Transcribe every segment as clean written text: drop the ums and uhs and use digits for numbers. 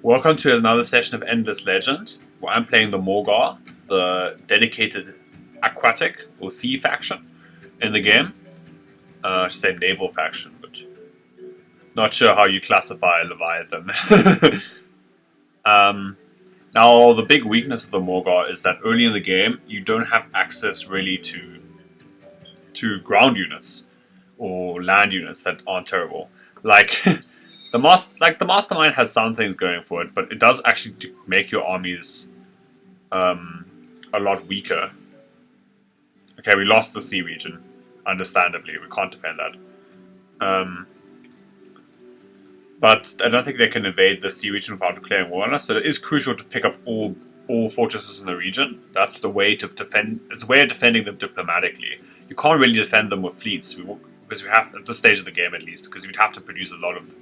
Welcome to another session of Endless Legend, where I'm playing the Morgawr, the dedicated aquatic or sea faction in the game. I should say naval faction, but not sure how you classify Leviathan. Now, the big weakness of the Morgawr is that early in the game, you don't have access really to ground units or land units that aren't terrible. Like the mastermind has some things going for it, but it does actually make your armies a lot weaker. Okay, we lost the sea region, understandably. We can't defend that. But I don't think they can invade the sea region without declaring war on us. So it is crucial to pick up all fortresses in the region. That's the way to defend. It's a way of defending them diplomatically. You can't really defend them with fleets because we have at this stage of the game at least, because we'd have to produce a lot of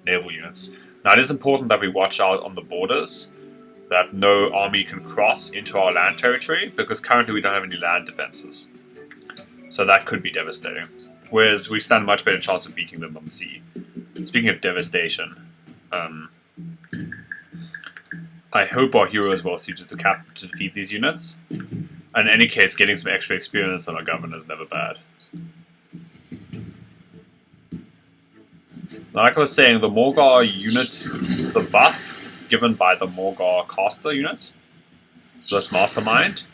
naval units. Now it is important that we watch out on the borders, that no army can cross into our land territory, because currently we don't have any land defenses. So that could be devastating. Whereas we stand a much better chance of beating them on the sea. Speaking of devastation, I hope our hero is well suited to defeat these units. And in any case, getting some extra experience on our governor is never bad. Like I was saying, the Morgawr unit, the buff given by the Morgawr caster unit, this mastermind,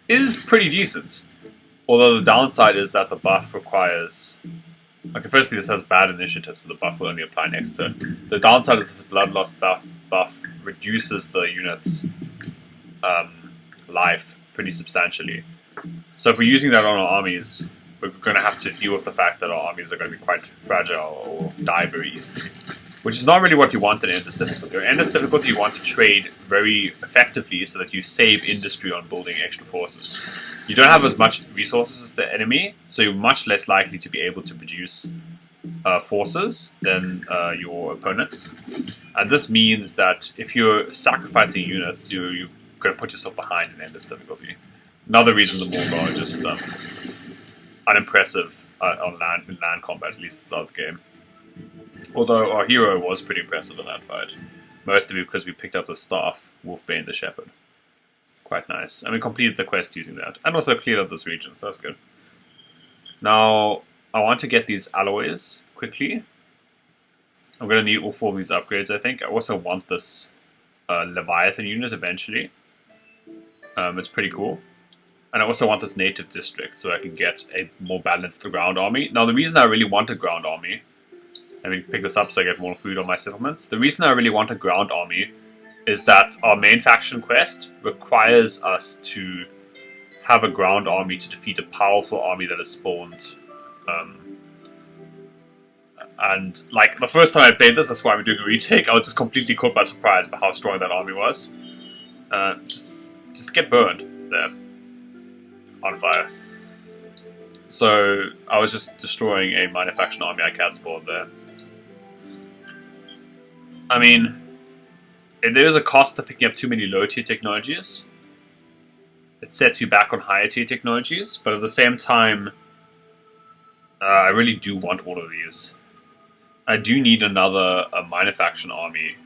is pretty decent. Although the downside is that the buff requires... Okay, firstly, this has bad initiative, so the buff will only apply next turn. The downside is this bloodlust buff reduces the unit's life pretty substantially. So if we're using that on our armies, we're going to have to deal with the fact that our armies are going to be quite fragile or die very easily. Which is not really what you want in Endless Difficulty. In Endless Difficulty, you want to trade very effectively so that you save industry on building extra forces. You don't have as much resources as the enemy, so you're much less likely to be able to produce forces than your opponents. And this means that if you're sacrificing units, you're going to put yourself behind in Endless Difficulty. Another reason the Morgawr are just unimpressive on land combat, at least at the start of the game. Although our hero was pretty impressive in that fight. Mostly because we picked up the staff, Wolfbane the Shepherd. Quite nice. And we completed the quest using that. And also cleared up this region, so that's good. Now, I want to get these alloys quickly. I'm going to need all 4 of these upgrades, I think. I also want this Leviathan unit eventually. It's pretty cool. And I also want this native district so I can get a more balanced ground army. Now, the reason I really want a ground army... Let me pick this up so I get more food on my settlements. The reason I really want a ground army is that our main faction quest requires us to have a ground army to defeat a powerful army that is spawned. And like the first time I played this, that's why I'm doing a retake, I was just completely caught by surprise by how strong that army was. Just get burned there. On fire. So I was just destroying a minor faction army I can't spawn there. I mean, there is a cost to picking up too many low tier technologies. It sets you back on higher tier technologies, but at the same time, I really do want all of these. I do need another minor faction army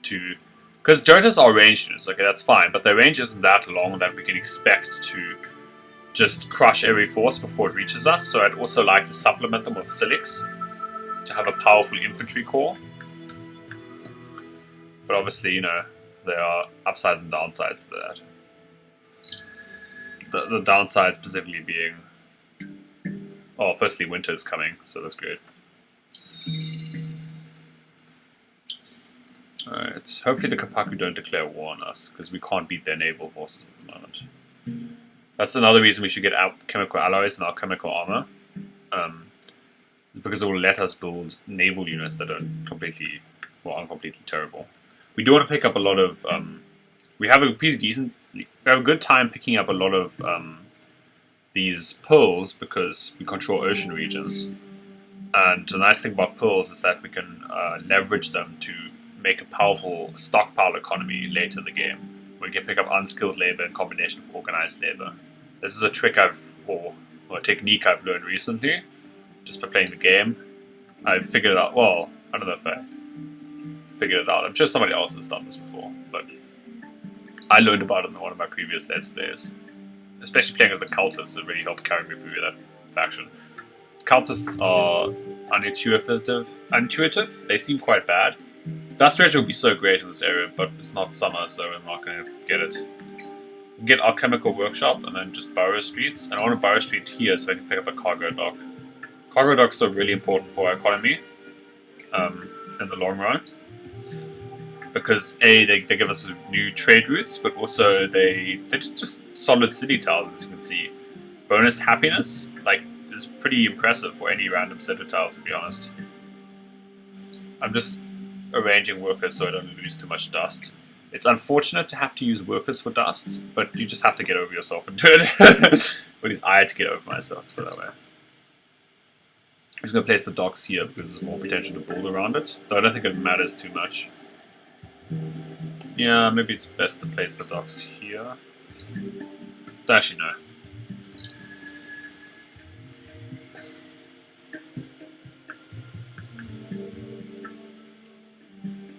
to... Because Jotas are ranged units, okay, that's fine, but their range isn't that long that we can expect to just crush every force before it reaches us, so I'd also like to supplement them with Silix to have a powerful infantry corps. But obviously, you know, there are upsides and downsides to that. The downside specifically being... Oh, firstly, winter is coming, so that's great. Alright, hopefully the Kapaku don't declare war on us, because we can't beat their naval forces at the moment. That's another reason we should get chemical alloys in our chemical armor. Because it will let us build naval units that are completely, well, uncompletely terrible. We do want to pick up a lot of... we have a good time picking up a lot of these pearls because we control ocean regions. And the nice thing about pearls is that we can leverage them to make a powerful stockpile economy later in the game. We can pick up unskilled labor in combination with organized labor. This is a trick or a technique I've learned recently, just by playing the game. I've figured it out, well, I don't know if figured it out. I'm sure somebody else has done this before, but I learned about it in one of my previous Let's Plays. Especially playing as the cultists, it really helped carry me through that faction. Cultists are unintuitive. They seem quite bad. Dust Dredger would be so great in this area, but it's not summer, so I'm not going to get it. We can get Alchemical Workshop and then just Burrow Streets. And I want a Burrow Street here so I can pick up a cargo dock. Cargo docks are really important for our economy in the long run. Because A, they give us new trade routes, but also they're just solid city tiles, as you can see. Bonus happiness, like, is pretty impressive for any random city tile, to be honest. I'm just arranging workers so I don't lose too much dust. It's unfortunate to have to use workers for dust, but you just have to get over yourself and do it. At least I had to get over myself, let's put it that way. I'm just going to place the docks here because there's more potential to build around it, though I don't think it matters too much. Yeah, maybe it's best to place the docks here. Actually, no.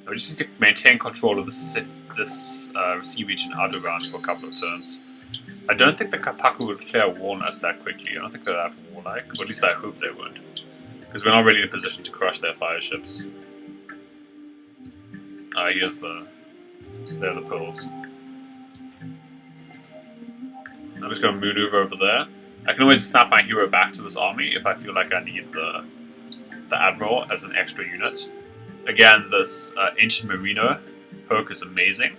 We just need to maintain control of this sea region underground for a couple of turns. I don't think the Kapaku would clear a wall on us that quickly. I don't think they're that warlike, or at least I hope they won't. Because we're not really in a position to crush their fire ships. Here's there are the pearls. I'm just going to maneuver over there. I can always snap my hero back to this army if I feel like I need the Admiral as an extra unit. Again, this Ancient Marino perk is amazing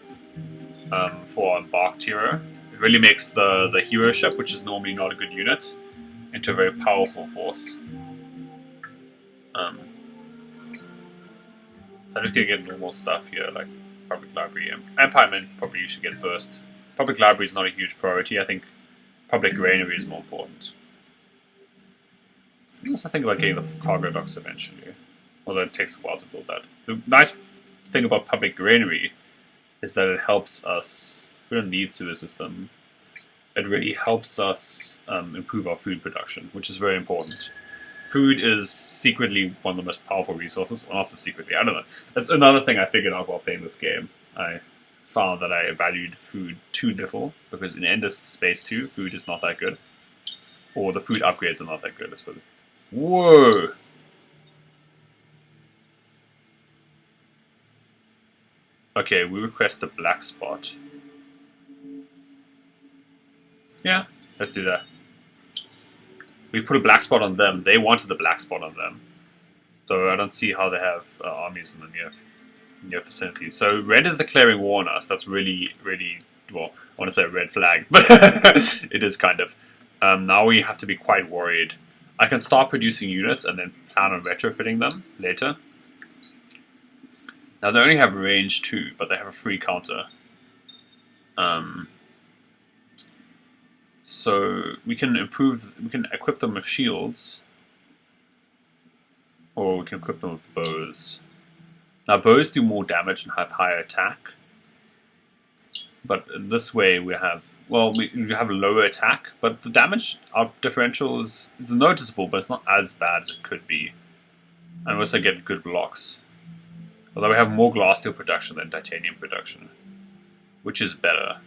for Embarked Hero. It really makes the hero ship, which is normally not a good unit, into a very powerful force. I'm just going to get normal stuff here, like Public Library. Empiremen probably you should get first. Public Library is not a huge priority. I think Public Granary is more important. I also think about getting the cargo docks eventually, although it takes a while to build that. The nice thing about Public Granary is that it helps us. We don't need sewer system. It really helps us improve our food production, which is very important. Food is secretly one of the most powerful resources, or not so secretly, I don't know. That's another thing I figured out while playing this game. I found that I valued food too little, because in Endless Space 2, food is not that good. Or the food upgrades are not that good, I suppose. Whoa! Okay, we request a black spot. Yeah, let's do that. We put a black spot on them. They wanted the black spot on them. So I don't see how they have armies in the near vicinity. So red is declaring war on us. That's really, really, well, I want to say a red flag, but it is kind of. Now we have to be quite worried. I can start producing units and then plan on retrofitting them later. Now they only have range 2, but they have a free counter. So we can equip them with shields, or we can equip them with bows. Now bows do more damage and have higher attack, but this way we have, well, we have a lower attack, but the damage, our differential is noticeable, but it's not as bad as it could be. And we also get good blocks. Although we have more glass steel production than titanium production, which is better.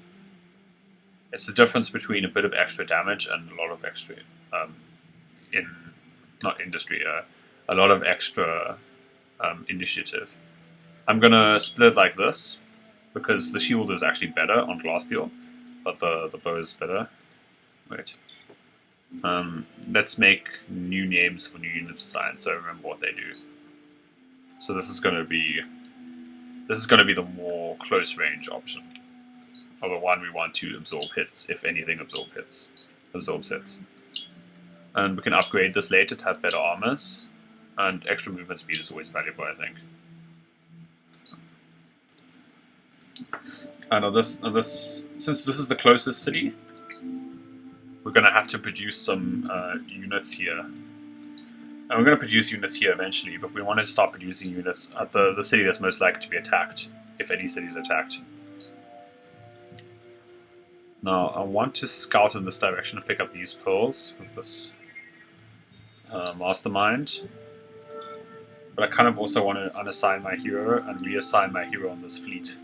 It's the difference between a bit of extra damage and a lot of extra, a lot of extra initiative. I'm gonna split it like this, because the shield is actually better on glass steel, but the bow is better. Wait. Let's make new names for new units assigned, so I remember what they do. So this is gonna be the more close range option. Or the one we want to absorb hits, if anything absorbs hits. And we can upgrade this later to have better armors, and extra movement speed is always valuable, I think. And since this is the closest city, we're going to have to produce some units here. And we're going to produce units here eventually, but we want to start producing units at the city that's most likely to be attacked, if any city is attacked. Now, I want to scout in this direction and pick up these pearls with this mastermind. But I kind of also want to unassign my hero and reassign my hero on this fleet.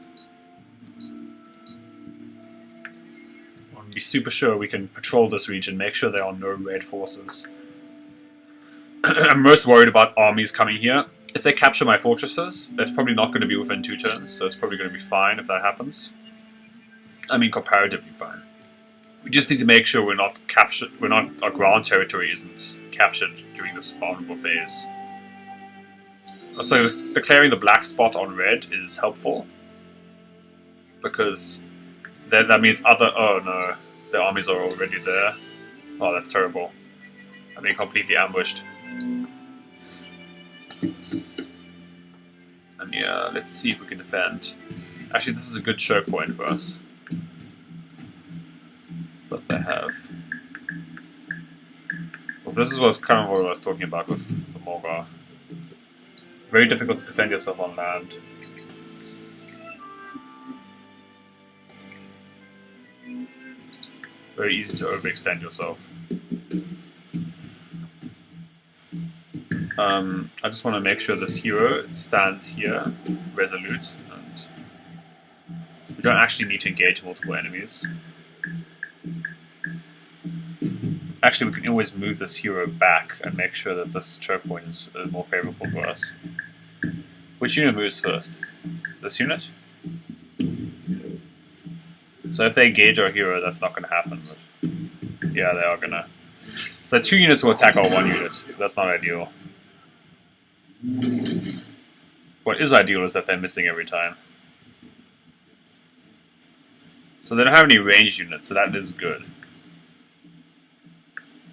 I want to be super sure we can patrol this region, make sure there are no red forces. I'm most worried about armies coming here. If they capture my fortresses, that's probably not going to be within 2 turns, so it's probably going to be fine if that happens. I mean, comparatively fine. We just need to make sure we're not captured. Our ground territory isn't captured during this vulnerable phase. Also, declaring the black spot on red is helpful because then that means other. Oh no, the armies are already there. Oh, that's terrible. I'm being completely ambushed. And yeah, let's see if we can defend. Actually, this is a good choke point for us. But they have. Well, this is kind of what I was talking about with the Morgawr. Very difficult to defend yourself on land. Very easy to overextend yourself. I just want to make sure this hero stands here, resolute, and we don't actually need to engage multiple enemies. Actually, we can always move this hero back and make sure that this choke point is more favorable for us. Which unit moves first? This unit? So if they engage our hero, that's not going to happen. But yeah, they are going to. So 2 units will attack our 1 unit. So that's not ideal. What is ideal is that they're missing every time. So they don't have any ranged units, so that is good.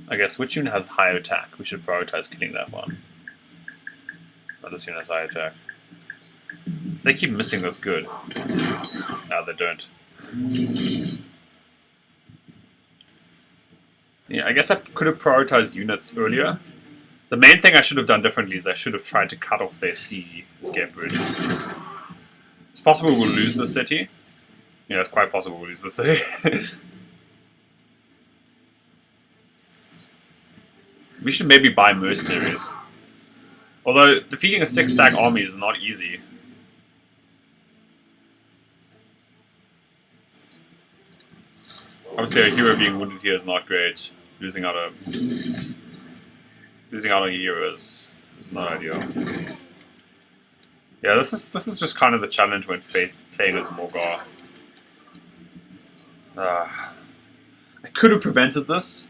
I guess which unit has high attack? We should prioritize killing that one. Oh, this unit has high attack. If they keep missing, that's good. No, they don't. Yeah, I guess I could have prioritized units earlier. The main thing I should have done differently is I should have tried to cut off their sea escape route. It's possible we'll lose the city. Yeah, it's quite possible we'll lose the city. We should maybe buy mercenaries. Although, defeating a 6-stack army is not easy. Obviously, a hero being wounded here is not great. Losing out on heroes is not ideal. Yeah, this is just kind of the challenge when playing as Morgawr. I could have prevented this,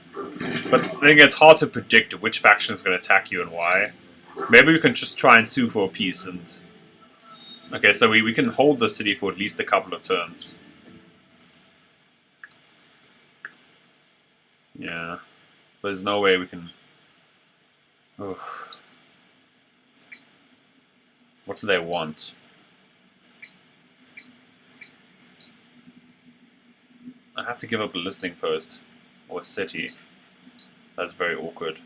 but I think it's hard to predict which faction is going to attack you and why. Maybe we can just try and sue for a peace and... Okay, so we can hold the city for at least a couple of turns. Yeah. But there's no way we can... Ugh. What do they want? I have to give up a listening post. Or a city. That's very awkward.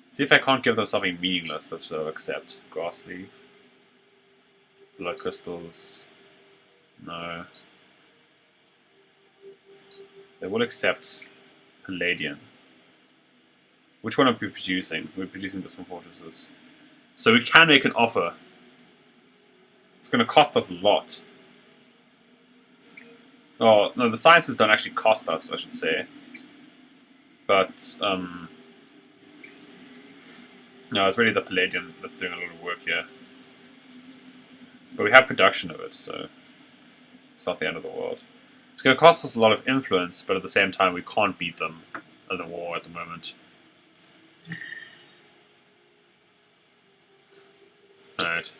See if I can't give them something meaningless that they'll accept. Grass leaf. Blood crystals. No. They will accept Palladian. Which one are we producing? We're producing this from fortresses. So we can make an offer. It's going to cost us a lot. Oh, no, the sciences don't actually cost us, I should say. But, no, it's really the Palladian that's doing a lot of work here. But we have production of it, so it's not the end of the world. It's going to cost us a lot of influence, but at the same time we can't beat them in the war at the moment. Alright.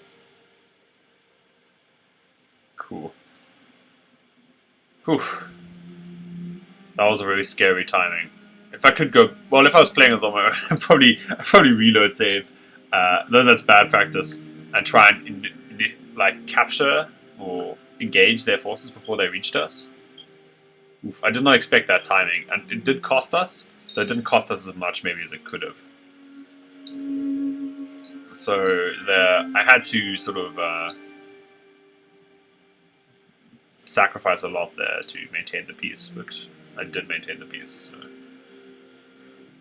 Cool. Oof. That was a really scary timing. If I could go... Well, if I was playing as on my own, I'd probably reload save. Though that's bad practice. And try and, like, capture or engage their forces before they reached us. Oof, I did not expect that timing. And it did cost us, but it didn't cost us as much maybe as it could have. So I had to sort of sacrifice a lot there to maintain the peace, but I did maintain the peace. So.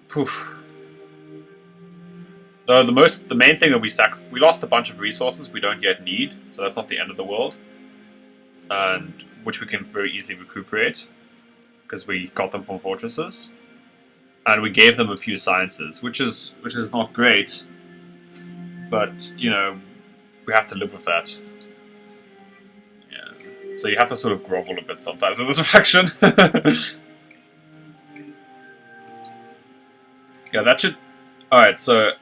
Poof. The main thing that we lost a bunch of resources we don't yet need, so that's not the end of the world, and which we can very easily recuperate because we got them from fortresses, and we gave them a few sciences, which is not great, but you know we have to live with that. Yeah, so you have to sort of grovel a bit sometimes in this faction. Yeah, that should. All right, so.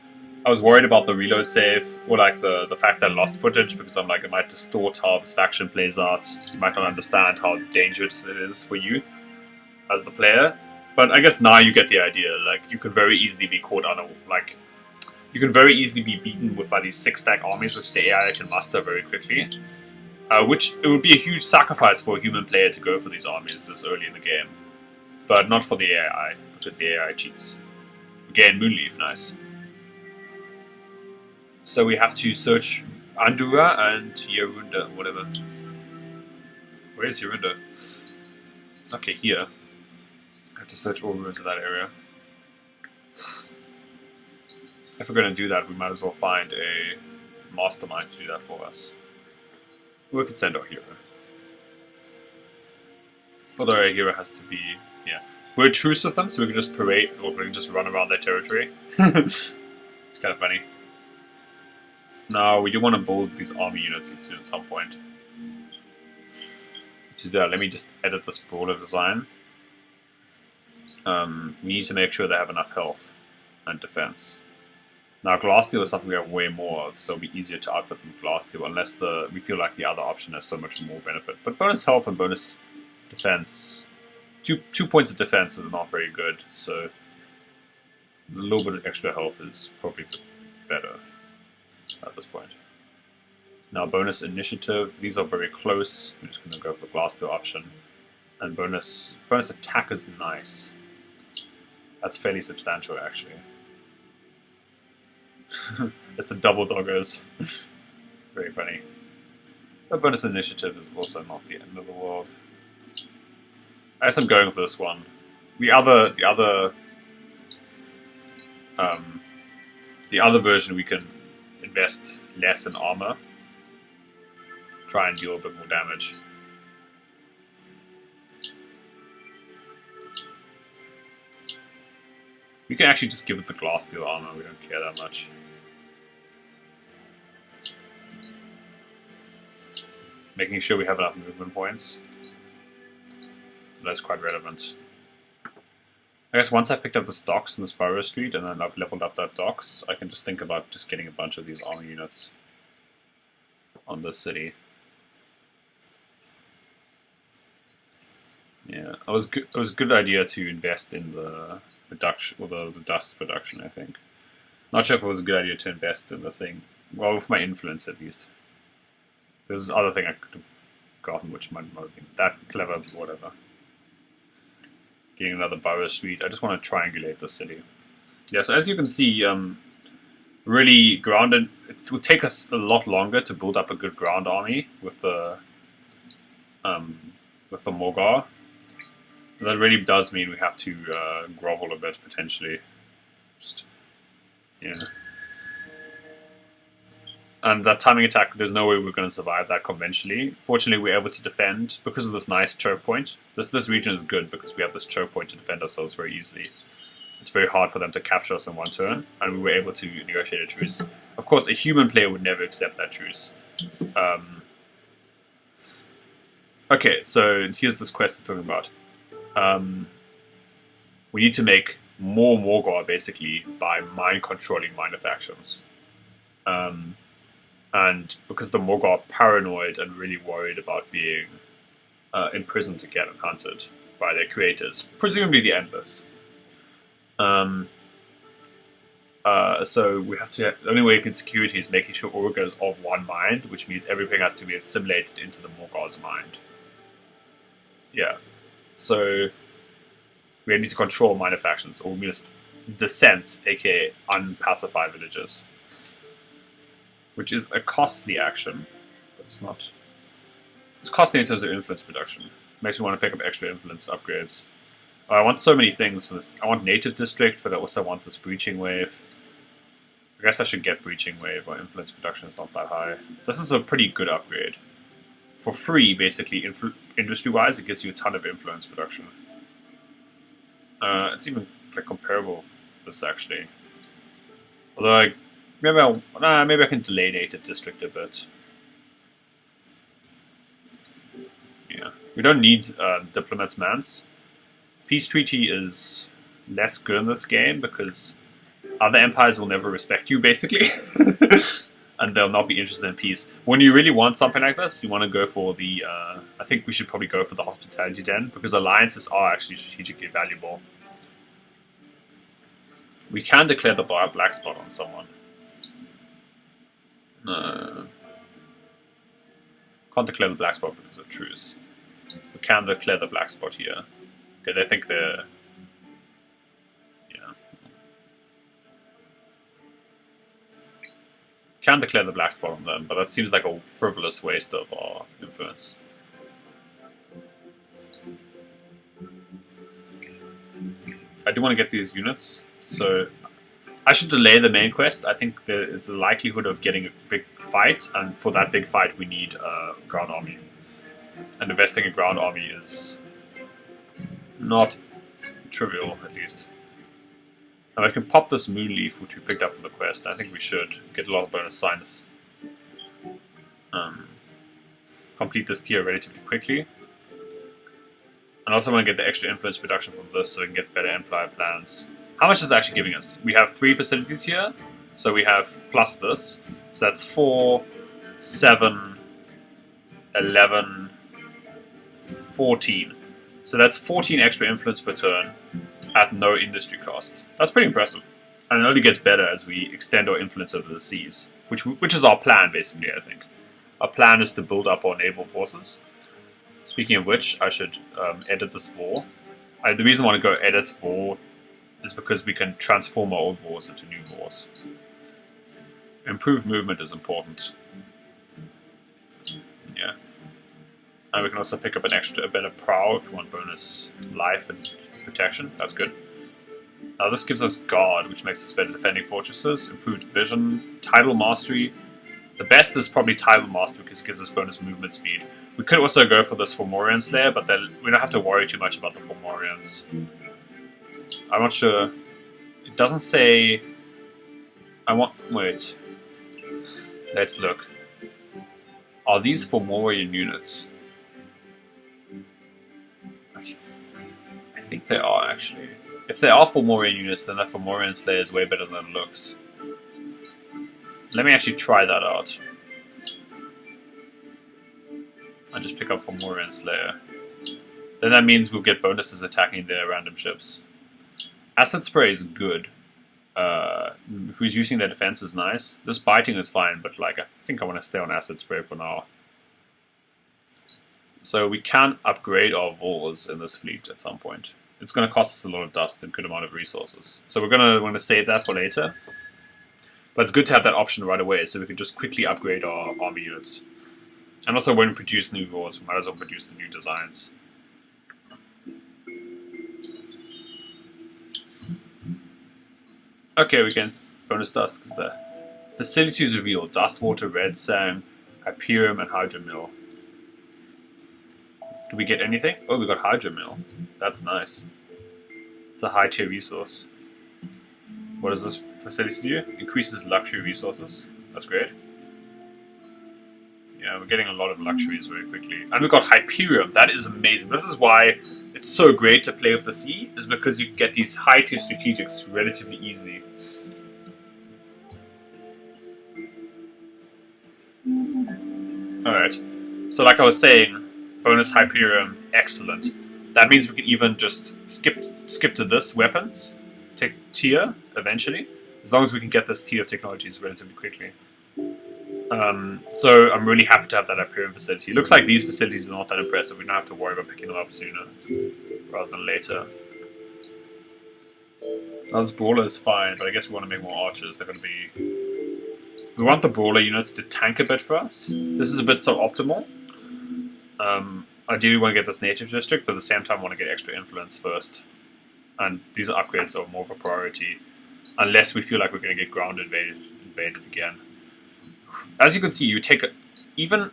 I was worried about the reload save, or like the fact that I lost footage, because I'm like, it might distort how this faction plays out. You might not understand how dangerous it is for you as the player. But I guess now you get the idea. Like, you can very easily be caught on you can very easily be beaten with these 6-stack armies, which the AI can muster very quickly. Which it would be a huge sacrifice for a human player to go for these armies this early in the game, but not for the AI, because the AI cheats. Again, Moonleaf, nice. So we have to search Andura and Yerunda, whatever. Where is Yerunda? Okay, here. I have to search all ruins of that area. If we're going to do that, we might as well find a mastermind to do that for us. We could send our hero. Although our hero has to be... yeah. We're truce with them, so we can just parade, or we can just run around their territory. It's kind of funny. No, we do want to build these army units at some point. To do that, let me just edit this brawler design. We need to make sure they have enough health and defense. Now, glass steel is something we have way more of, so it'll be easier to outfit them with glass steel, unless we feel like the other option has so much more benefit. But bonus health and bonus defense, two points of defense is not very good, so a little bit of extra health is probably better at this point. Now, bonus initiative, these are very close. We're just going to go for the glass steel option. And bonus attack is nice. That's fairly substantial, actually. It's the double doggers. Very funny. The bonus initiative is also not the end of the world. I guess I'm going for this one. The other version we can invest less in armor. Try and deal a bit more damage. We can actually just give it the glass steel armor, we don't care that much. Making sure we have enough movement points. That's quite relevant. I guess once I picked up the docks in this Borough Street and then I've leveled up that docks, I can just think about just getting a bunch of these army units on this city. Yeah, it was a good idea to invest in the production, or the dust production, I think. Not sure if it was a good idea to invest in the thing. Well, with my influence at least. There's this other thing I could have gotten, which might not have been that clever, but whatever. Getting another Borough Street. I just want to triangulate the city. Yeah, so as you can see, really grounded. It will take us a lot longer to build up a good ground army with the Morgawr. That really does mean we have to grovel a bit, potentially. Just, yeah. And that timing attack, there's no way we're going to survive that conventionally. Fortunately, we're able to defend because of this nice choke point. This region is good because we have this choke point to defend ourselves very easily. It's very hard for them to capture us in one turn, and we were able to negotiate a truce. Of course, a human player would never accept that truce. Okay, so here's this quest it's talking about. We need to make more Morgawr, basically, by mind-controlling minor factions. And because the Morgawr are paranoid and really worried about being imprisoned again and hunted by their creators, presumably the Endless. So we have to. The only way you can security is making sure Urga is of one mind, which means everything has to be assimilated into the Morgawr's mind. Yeah. So we need to control minor factions, or we must dissent, aka unpacify villagers. Which is a costly action, but it's not. It's costly in terms of influence production. Makes me want to pick up extra influence upgrades. I want so many things for this. I want native district, but I also want this breaching wave. I guess I should get Breaching Wave, or Influence Production is not that high. This is a pretty good upgrade. For free, basically, industry-wise, it gives you a ton of influence production. It's even like comparable with this, actually. Although, maybe I can delay Native District a bit. Yeah, we don't need Diplomat's Manse. Peace Treaty is less good in this game because other empires will never respect you, basically. And they'll not be interested in peace. When you really want something like this, you want to go for the... I think we should probably go for the Hospitality Den, because alliances are actually strategically valuable. We can declare the black spot on someone. No. Can't declare the black spot because of truce. We can declare the black spot here. Okay, they think they're... Yeah. Can declare the black spot on them, but that seems like a frivolous waste of our influence. I do want to get these units, so I should delay the main quest. I think there is a likelihood of getting a big fight, and for that big fight we need a ground army. And investing in ground army is not trivial, at least. And I can pop this moon leaf, which we picked up from the quest. I think we should get a lot of bonus sinus. Complete this tier relatively quickly. And also want to get the extra influence production from this so we can get better empire plans. How much is it actually giving us? We have 3 facilities here. So we have plus this. So that's 4, 7, 11, 14. So that's 14 extra influence per turn at no industry cost. That's pretty impressive. And it only gets better as we extend our influence over the seas. Which is our plan, basically, I think. Our plan is to build up our naval forces. Speaking of which, I should edit this war. The reason I want to go edit war is because we can transform our old wars into new wars. Improved movement is important. Yeah. And we can also pick up a better prow if we want bonus life and protection. That's good. Now this gives us guard, which makes us better defending fortresses. Improved vision, tidal mastery. The best is probably tidal mastery because it gives us bonus movement speed. We could also go for this Fomorian Slayer, but then we don't have to worry too much about the Fomorians. I'm not sure. It doesn't say... Wait. Let's look. Are these Fomorian units? I think they are, actually. If they are Fomorian units, then that Fomorian Slayer is way better than it looks. Let me actually try that out. I just pick up Fomorian Slayer. Then that means we'll get bonuses attacking their random ships. Acid Spray is good. If he's using their defense is nice. This biting is fine, but like I think I want to stay on Acid Spray for now. So we can upgrade our Vors in this fleet at some point. It's going to cost us a lot of dust and good amount of resources. So we're going to save that for later. But it's good to have that option right away, so we can just quickly upgrade our army units. And also when we produce new wars, we might as well produce the new designs. Okay, we can bonus dust because the facilities reveal dust, water, red sand, Hyperium, and Hydromill. Do we get anything? Oh, we got Hydromill. That's nice. It's a high tier resource. What does this facility do? Increases luxury resources. That's great. Yeah, we're getting a lot of luxuries very quickly. And we got Hyperium. That is amazing. This is why it's so great to play with the sea, is because you get these high tier strategics relatively easily. Alright. So like I was saying, bonus Hyperium, excellent. That means we can even just skip to this weapons tier eventually, as long as we can get this tier of technologies relatively quickly. So I'm really happy to have that Hyperium facility. It looks like these facilities are not that impressive. We don't have to worry about picking them up sooner rather than later. Now this Brawler is fine, but I guess we want to make more archers. They're going to be... We want the Brawler units to tank a bit for us. This is a bit suboptimal. I do want to get this native district, but at the same time I want to get extra influence first. And these upgrades are more of a priority. unless we feel like we're going to get ground invaded again. As you can see, you take even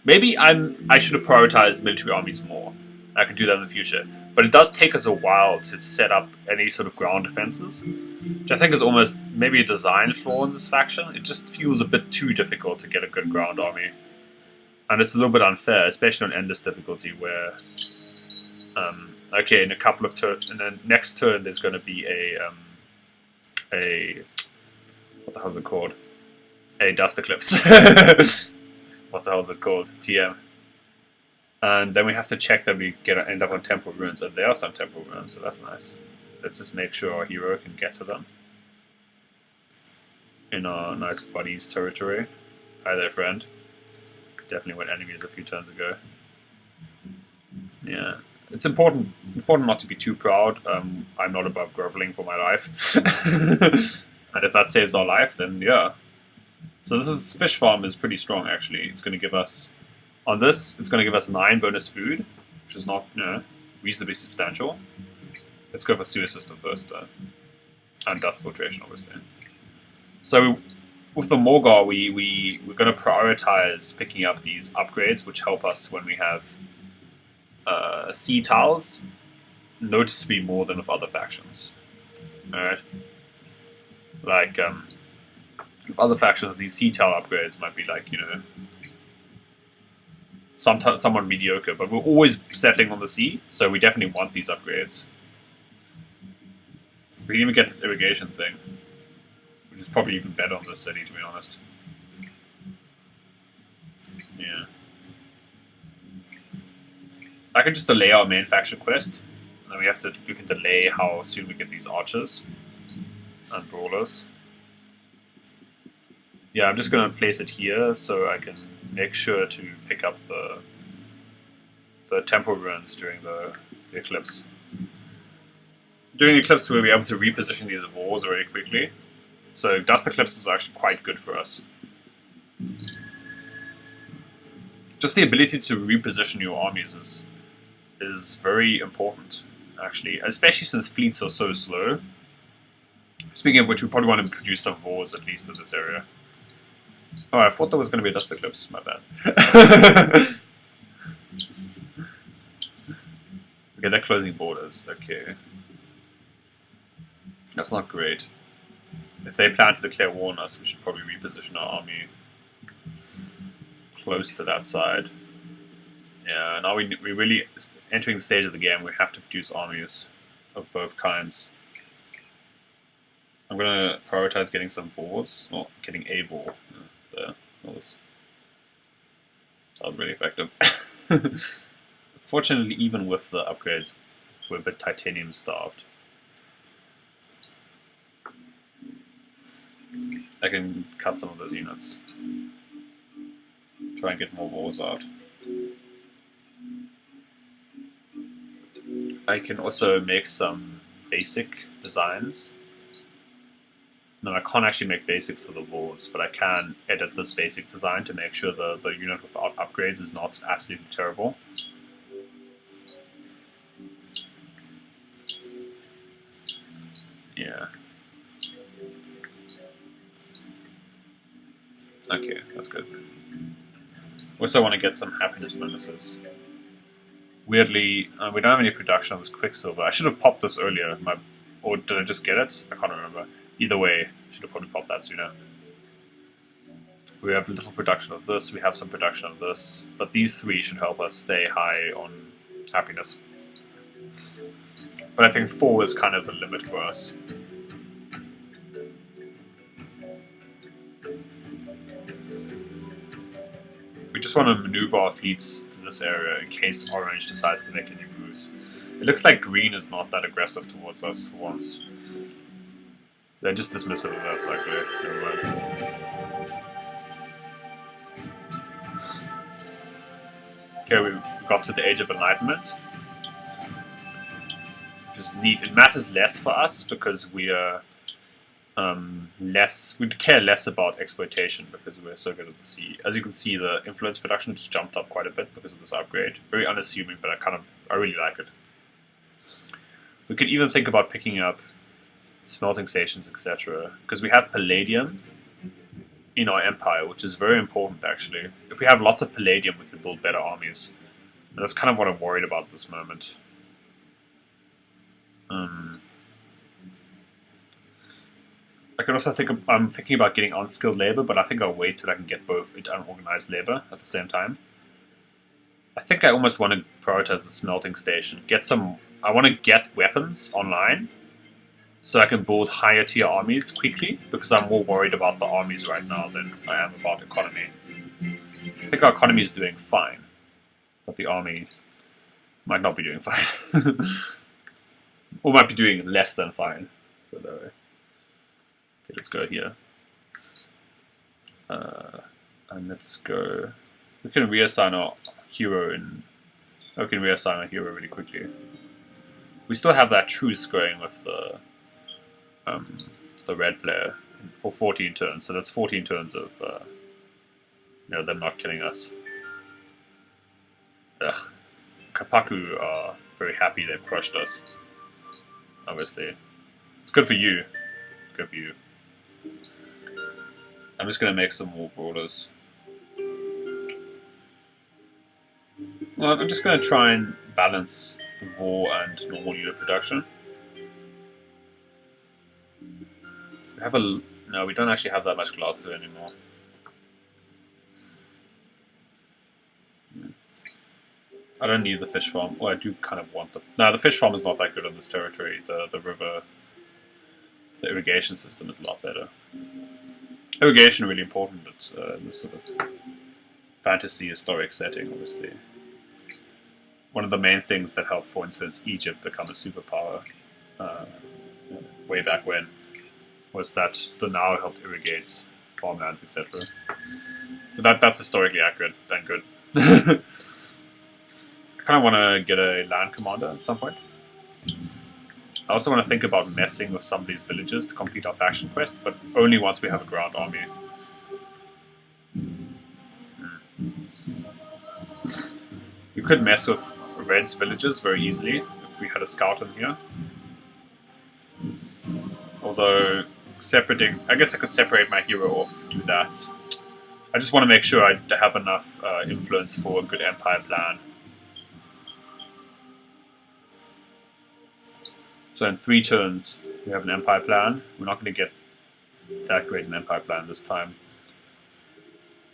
maybe I should have prioritized military armies more. I could do that in the future, but it does take us a while to set up any sort of ground defenses, which I think is almost maybe a design flaw in this faction. It just feels a bit too difficult to get a good ground army, and it's a little bit unfair, especially on endless difficulty where. Okay, in a couple of turns, and then next turn there's going to be a what the hell is it called? A dust eclipse. What the hell is it called? TM. And then we have to check that we end up on temple ruins, and there are some temple ruins, so that's nice. Let's just make sure our hero can get to them in our nice buddy's territory. Hi there, friend. Definitely went enemies a few turns ago. Yeah. It's important not to be too proud. I'm not above groveling for my life. And if that saves our life, then yeah. So this fish farm is pretty strong, actually. It's going to give us, on this, it's going to give us 9 bonus food, which is not, reasonably substantial. Let's go for sewer system first, though. And dust filtration, obviously. So with the Morgawr, we're going to prioritize picking up these upgrades, which help us when we have sea tiles, noticeably more than with other factions. Alright? Like, with other factions, these sea tile upgrades might be like, somewhat mediocre, but we're always settling on the sea, so we definitely want these upgrades. We can even get this irrigation thing, which is probably even better on this city, to be honest. Yeah. I can just delay our main faction quest, and then we can delay how soon we get these archers and brawlers. Yeah, I'm just going to place it here so I can make sure to pick up the temple ruins during the eclipse. During eclipse, we'll be able to reposition these walls very quickly. So dust eclipse is actually quite good for us. Just the ability to reposition your armies is very important, actually, especially since fleets are so slow. Speaking of which, we probably want to produce some wars at least in this area. Oh, I thought there was going to be a dust eclipse. My bad. Okay, they're closing borders. Okay. That's not great. If they plan to declare war on us, we should probably reposition our army close to that side. Yeah, now we really, entering the stage of the game, we have to produce armies of both kinds. I'm going to prioritize getting some wars, or getting a war. There, that was really effective. Fortunately, even with the upgrades, we're a bit titanium starved. I can cut some of those units. Try and get more wars out. I can also make some basic designs. No, I can't actually make basics for the walls, but I can edit this basic design to make sure the unit without upgrades is not absolutely terrible. Yeah. Okay, that's good. Also want to get some happiness bonuses. Weirdly, we don't have any production of this Quicksilver. I should have popped this earlier, or did I just get it? I can't remember. Either way, I should have probably popped that sooner. We have little production of this, we have some production of this, but these three should help us stay high on happiness. But I think 4 is kind of the limit for us. We just want to maneuver our fleets to this area in case Orange decides to make any moves. It looks like Green is not that aggressive towards us for once. They're just dismissive of us, actually. Never mind. Okay, we got to the Age of Enlightenment. Which is neat. It matters less for us because we are we'd care less about exploitation because we're so good at the sea. As you can see, the influence production just jumped up quite a bit because of this upgrade. Very unassuming, but I really like it. We could even think about picking up smelting stations, etc. Because we have palladium in our empire, which is very important actually. If we have lots of palladium, we can build better armies. And that's kind of what I'm worried about at this moment. I could also I'm thinking about getting unskilled labor, but I think I'll wait till I can get both into unorganized labor at the same time. I think I almost want to prioritize the smelting station. I want to get weapons online so I can build higher tier armies quickly, because I'm more worried about the armies right now than I am about economy. I think our economy is doing fine, but the army might not be doing fine. Or might be doing less than fine. Okay, let's go here. And let's go... We can reassign our hero we can reassign our hero really quickly. We still have that truce going with the red player for 14 turns, so that's 14 turns of them not killing us. Ugh. Kapaku are very happy they've crushed us. Obviously. It's good for you. Good for you. I'm just gonna make some more borders. Well, I'm just gonna try and balance war and normal unit production. No, we don't actually have that much glass there anymore. I don't need the fish farm. Well, I do kind of want the fish farm is not that good on this territory. The river, the irrigation system is a lot better. Irrigation really important in this sort of fantasy historic setting, obviously. One of the main things that helped, for instance, Egypt become a superpower way back when was that the Nile helped irrigate farmlands, etc. So that's historically accurate and good. I kind of want to get a land commander at some point. I also want to think about messing with some of these villages to complete our faction quest, but only once we have a ground army. You could mess with Red's villages very easily if we had a scout in here. Although, I guess I could separate my hero off, do that. I just want to make sure I have enough influence for a good empire plan. So in 3 turns, we have an empire plan. We're not going to get that great an empire plan this time.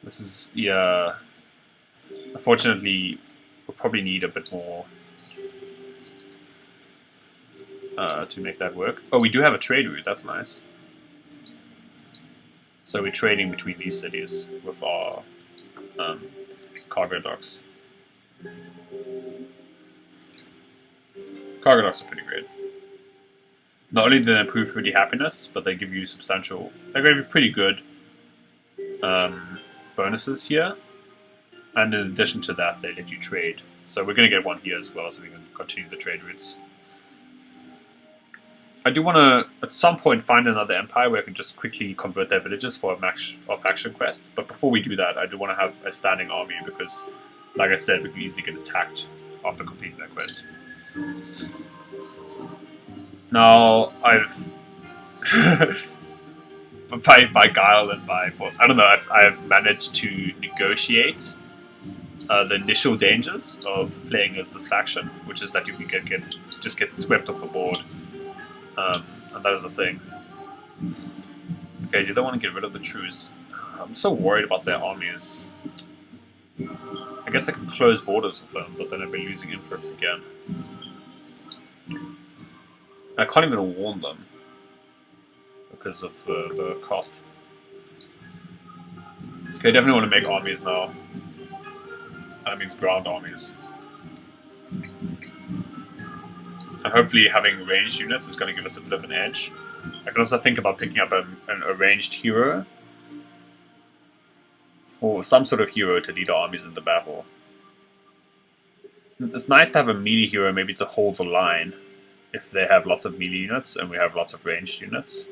This is, yeah... Unfortunately, we'll probably need a bit more to make that work. Oh, we do have a trade route, that's nice. So we're trading between these cities with our cargo docks. Cargo docks are pretty great. Not only do they improve community happiness, but they give you they give you pretty good bonuses here. And in addition to that, they let you trade. So we're going to get one here as well, so we can continue the trade routes. I do want to, at some point, find another empire where I can just quickly convert their villages for a faction quest. But before we do that, I do want to have a standing army because, like I said, we can easily get attacked after completing that quest. Now, I've... by guile and by force, I don't know, I've managed to negotiate the initial dangers of playing as this faction, which is that you can just get swept off the board. And that is the thing. Okay, you don't want to get rid of the truce. I'm so worried about their armies. I guess I can close borders with them, but then I'd be losing influence again. I can't even warn them because of the cost. Okay, definitely want to make armies now. That means ground armies. And hopefully having ranged units is going to give us a bit of an edge. I can also think about picking up a ranged hero. Or some sort of hero to lead our armies into battle. It's nice to have a melee hero maybe to hold the line if they have lots of melee units and we have lots of ranged units.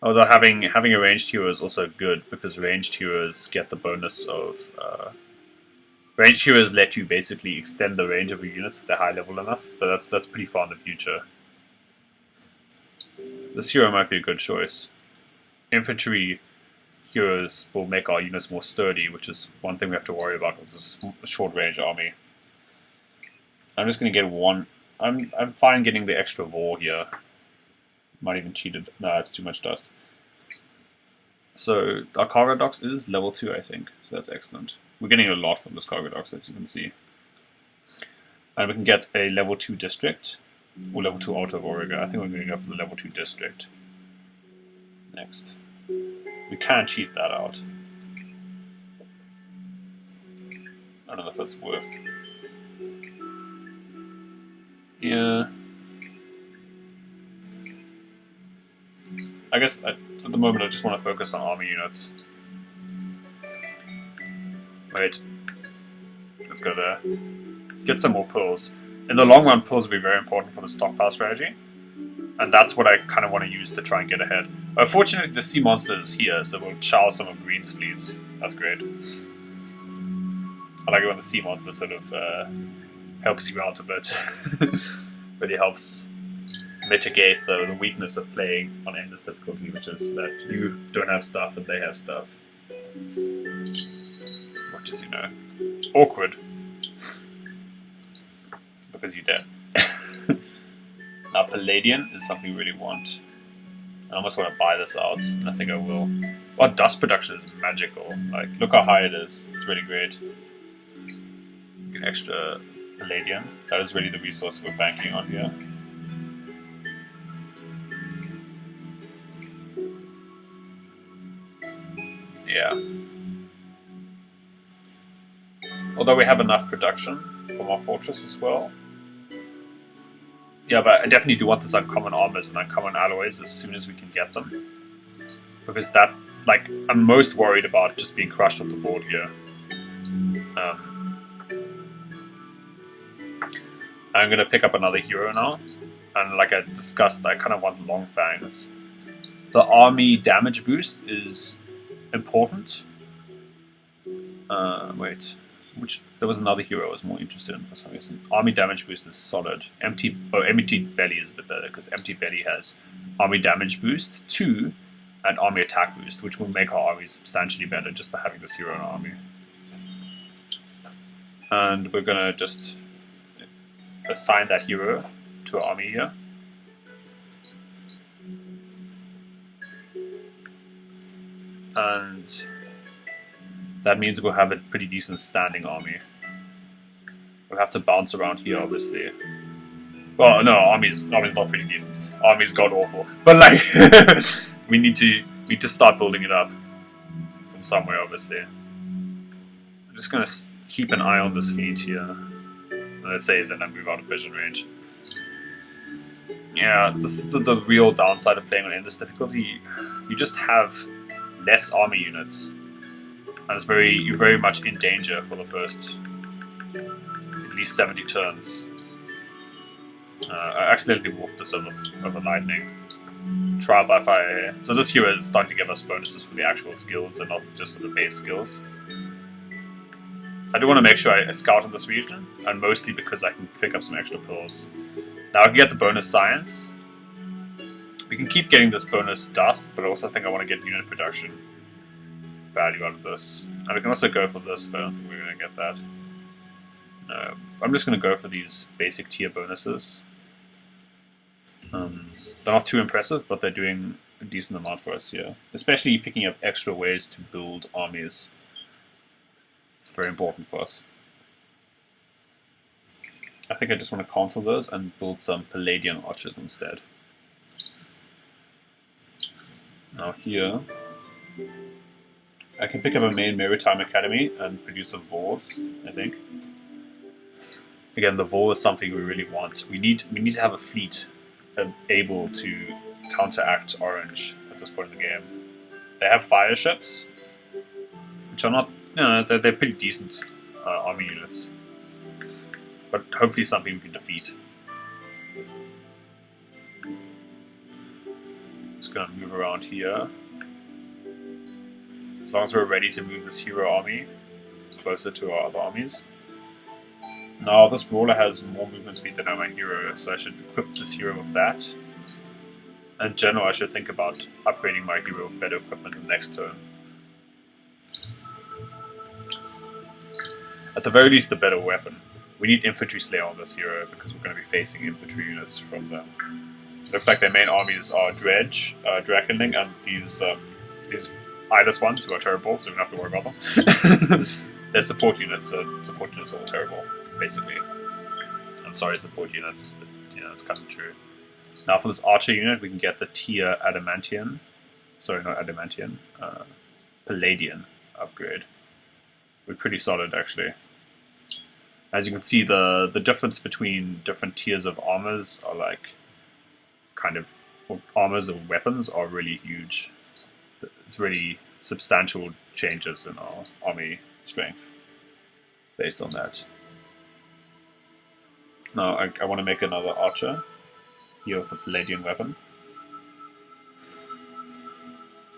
Although having a ranged hero is also good because ranged heroes get the bonus of... ranged heroes let you basically extend the range of your units if they're high level enough, but that's pretty far in the future. This hero might be a good choice. Infantry heroes will make our units more sturdy, which is one thing we have to worry about with this short-range army. I'm just going to get one. I'm fine getting the extra war here. Might even cheat it. No, it's too much dust. So our cargo docks is level 2, I think. So that's excellent. We're getting a lot from this cargo docks, as you can see. And we can get a level 2 district. Or level 2 Altar of Morgawr. I think we're going to go for the level 2 district. Next. We can cheat that out. I don't know if that's worth. Yeah. I guess at the moment I just want to focus on army units. Wait. Let's go there. Get some more pearls. In the long run, pearls will be very important for the stockpile strategy. And that's what I kind of want to use to try and get ahead. Fortunately, the sea monster is here, so we'll chow some of Green's fleets. That's great. I like it when the sea monster sort of helps you out a bit. Really helps mitigate the weakness of playing on endless difficulty, which is that you don't have stuff and they have stuff. Which is, you know, awkward. Because you're dead. Now Palladian is something we really want. I almost want to buy this out, and I think I will. Well, dust production is magical. Like, look how high it is. It's really great. Get extra Palladian. That is really the resource we're banking on here. Yeah. Although we have enough production from our fortress as well. Yeah, but I definitely do want this uncommon armors and uncommon alloys as soon as we can get them. Because that, like, I'm most worried about just being crushed off the board here. I'm going to pick up another hero now. And like I discussed, I kind of want Long Fangs. The army damage boost is important. Wait. There was another hero I was more interested in for some reason. Army damage boost is solid. Empty belly is a bit better because empty belly has army damage boost 2 and army attack boost, which will make our army substantially better just by having this hero in our army. And we're gonna just assign that hero to our army here. And that means we'll have a pretty decent standing army. We'll have to bounce around here, obviously. Well, no, army's not pretty decent. Army's god awful. But like, we need to start building it up from somewhere, obviously. I'm just gonna keep an eye on this fleet here. Let's say then I move out of vision range. Yeah, this is the real downside of playing on endless difficulty. You just have less army units. And it's you're very much in danger for the first at least 70 turns. I accidentally walked this over lightning. Trial by fire here. So this hero is starting to give us bonuses for the actual skills and not just for the base skills. I do want to make sure I scout in this region, and mostly because I can pick up some extra pearls. Now I can get the bonus science. We can keep getting this bonus dust, but I also think I want to get unit production value out of this. And we can also go for this, but I don't think we're going to get that. No, I'm just going to go for these basic tier bonuses. They're not too impressive, but they're doing a decent amount for us here. Especially picking up extra ways to build armies. It's very important for us. I think I just want to cancel those and build some Palladian archers instead. Now here, I can pick up a main maritime academy and produce some Vors, I think. Again, the Vor is something we really want. We need to have a fleet able to counteract Orange at this point in the game. They have fire ships, which are not, you know, they're pretty decent army units. But hopefully something we can defeat. Just gonna move around here. As long as we're ready to move this hero army closer to our other armies. Now this brawler has more movement speed than my hero, so I should equip this hero with that. in general, I should think about upgrading my hero with better equipment the next turn. At the very least, a better weapon. We need Infantry Slayer on this hero because we're going to be facing infantry units from them. Looks like their main armies are Dredge, Drakenling, and these eyeless ones who are terrible, so we don't have to worry about them. Their support units are all terrible, basically. I'm sorry, support units, but it's kind of true. Now for this archer unit, we can get the tier Adamantian. Sorry, not Adamantian. Palladian upgrade. We're pretty solid, actually. As you can see, the difference between different tiers of armors are like armors or weapons are really huge. It's really substantial changes in our army strength based on that. Now I want to make another archer here with the Palladian weapon.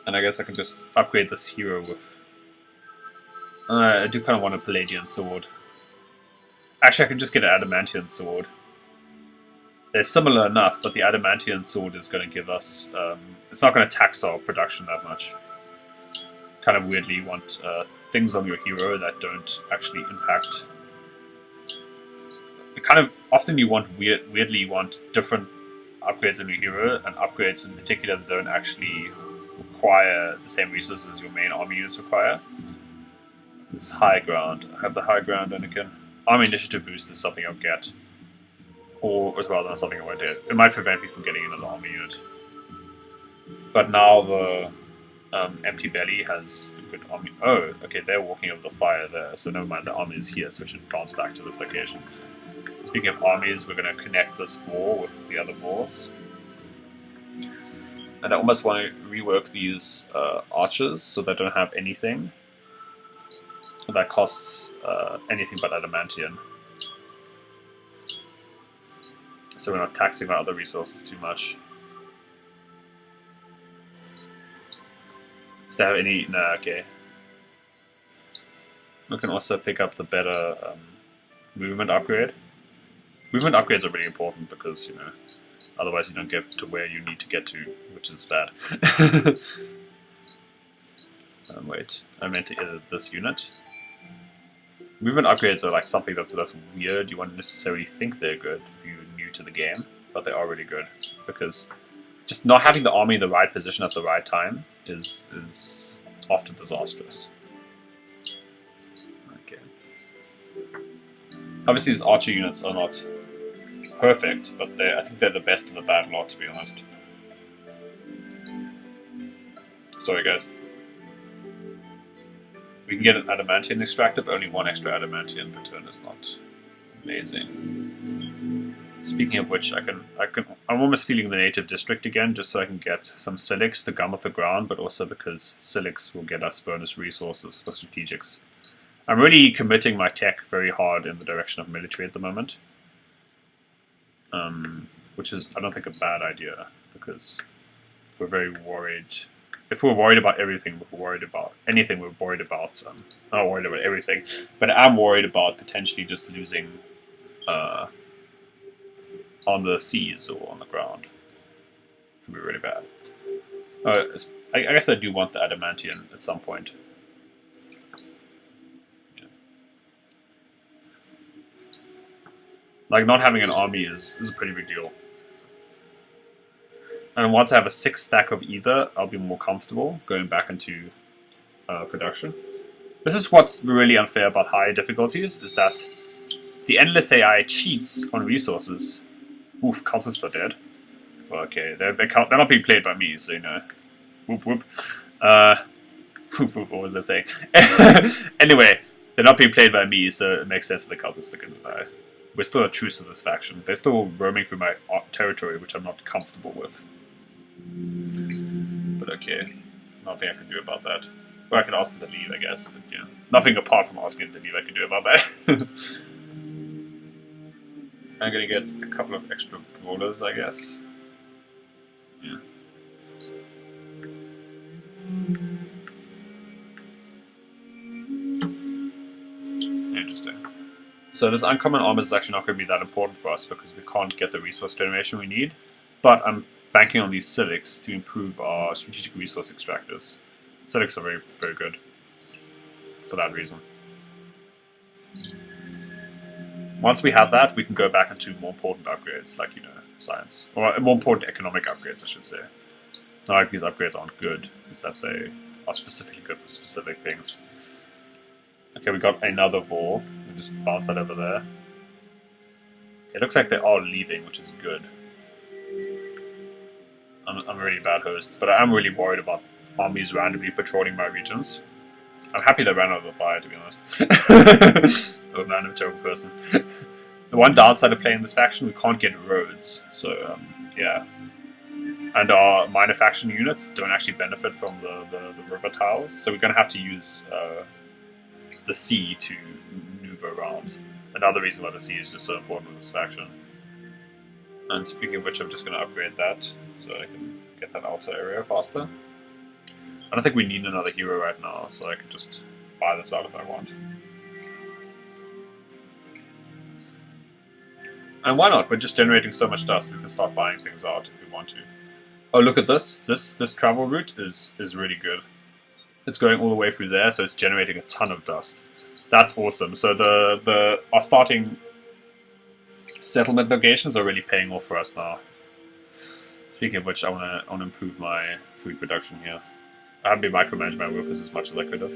And I guess I can just upgrade this hero with... I do kind of want a Palladian sword. Actually, I can just get an Adamantian sword. They're similar enough, but the Adamantian sword is going to give us... it's not going to tax our production that much. Kind of weirdly, you want things on your hero that don't actually impact... Often you want weirdly you want different upgrades in your hero, and upgrades in particular that don't actually require the same resources your main army units require. It's high ground. I have the high ground, and again, army initiative boost is something I'll get. Or as well, that's something I won't do. It might prevent me from getting another army unit. But now the empty belly has a good army. Oh, okay, they're walking over the fire there, so never mind, the army is here, so we should bounce back to this location. Speaking of armies, we're going to connect this war with the other wars. And I almost want to rework these archers so they don't have anything that costs anything but Adamantian. So we're not taxing our other resources too much. If they have any... No, okay. We can also pick up the better movement upgrade. Movement upgrades are really important because, otherwise you don't get to where you need to get to, which is bad. Wait, I meant to edit this unit. Movement upgrades are like something that's weird. You wouldn't necessarily think they're good if you're new to the game, but they are really good because just not having the army in the right position at the right time is often disastrous. Okay. Obviously, these archer units are not perfect, but I think they're the best in the bad lot, to be honest. Sorry, guys. We can get an Adamantian extractor, but only one extra Adamantian per turn is not amazing. Speaking of which, I'm almost feeling the native district again, just so I can get some Silics to gum up the ground, but also because Silics will get us bonus resources for strategics. I'm really committing my tech very hard in the direction of military at the moment. Which is, I don't think, a bad idea, because we're very worried. If we're worried about everything, we're worried about anything, we're worried about, not worried about everything, but I'm worried about potentially just losing on the seas or on the ground. It would be really bad. I guess I do want the Adamantian at some point. Like, not having an army is a pretty big deal. And once I have a 6 stack of either, I'll be more comfortable going back into production. This is what's really unfair about higher difficulties, is that the endless AI cheats on resources. Oof, cultists are dead. Well, okay, they're not being played by me, so whoop whoop. Whoop whoop, what was I saying? Anyway, they're not being played by me, so it makes sense that the cultists are going to die. We're still at truce to this faction. They're still roaming through my territory, which I'm not comfortable with. But okay, nothing I can do about that. Or I can ask them to leave, I guess. But yeah, nothing apart from asking them to leave I can do about that. I'm gonna get a couple of extra brawlers, I guess. Yeah. Interesting. So this uncommon armor is actually not going to be that important for us because we can't get the resource generation we need. But I'm banking on these civics to improve our strategic resource extractors. Civics are very, very good for that reason. Once we have that, we can go back into more important upgrades, like, science. Or more important economic upgrades, I should say. Not like these upgrades aren't good, it's that they are specifically good for specific things. Okay, we got another wall. We just bounce that over there. It looks like they are leaving, which is good. I'm a really bad host, but I am really worried about armies randomly patrolling my regions. I'm happy they ran out of the fire, to be honest. Oh man, I'm a terrible person. The one downside of playing this faction, we can't get roads, so yeah. And our minor faction units don't actually benefit from the river tiles, so we're going to have to use the sea to maneuver around. Another reason why the sea is just so important with this faction. And speaking of which, I'm just going to upgrade that so I can get that outer area faster. I don't think we need another hero right now, so I can just buy this out if I want. And why not? We're just generating so much dust, we can start buying things out if we want to. Oh, look at this. This travel route is really good. It's going all the way through there, so it's generating a ton of dust. That's awesome. So our starting settlement locations are really paying off for us now. Speaking of which, I want to improve my food production here. I haven't been micromanaging my workers as much as I could have.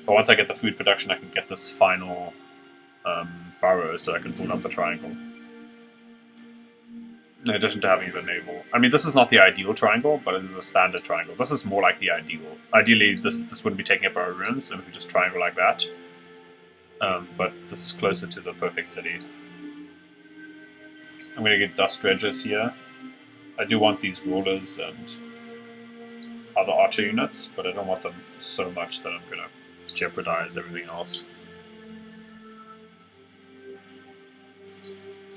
But once I get the food production, I can get this final burrow, so I can pull up the triangle. In addition to having the naval. I mean, this is not the ideal triangle, but it is a standard triangle. This is more like the ideal. Ideally, this wouldn't be taking up our ruins, and we could just triangle like that. But this is closer to the perfect city. I'm going to get dust dredgers here. I do want these rulers and other archer units, but I don't want them so much that I'm going to jeopardize everything else.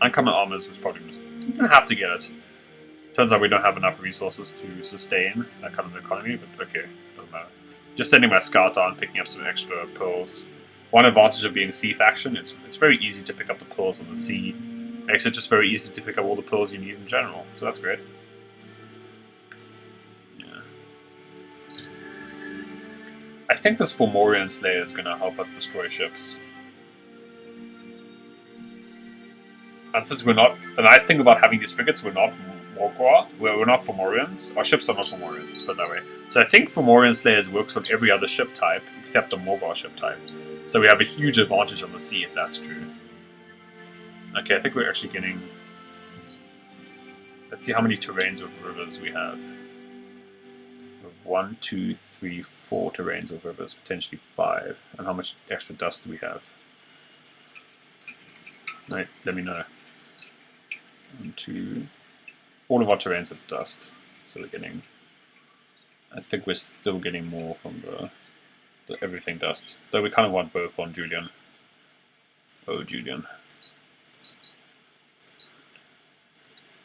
Uncommon armors is probably just going to have to get it. Turns out we don't have enough resources to sustain that kind of economy, but okay, doesn't matter. Just sending my scout down, picking up some extra pearls. One advantage of being a sea faction, it's very easy to pick up the pearls on the sea. Makes it just very easy to pick up all the pearls you need in general, so that's great. Yeah. I think this Fomorian Slayer is going to help us destroy ships. And since we're not... The nice thing about having these frigates, we're not Morgwar, we're not Fomorians. Our ships are not Fomorians, let's put it that way. So I think Fomorian Slayers works on every other ship type, except the Morgawr ship type. So we have a huge advantage on the sea, if that's true. Okay, I think we're actually getting... Let's see how many terrains with rivers we have. We have 1, 2, 3, 4 terrains with rivers, potentially 5. And how much extra dust do we have? Right, let me know. 1, 2... All of our terrains have dust, so we're getting... I think we're still getting more from the everything dust. Though we kind of want both on Julian. Oh, Julian.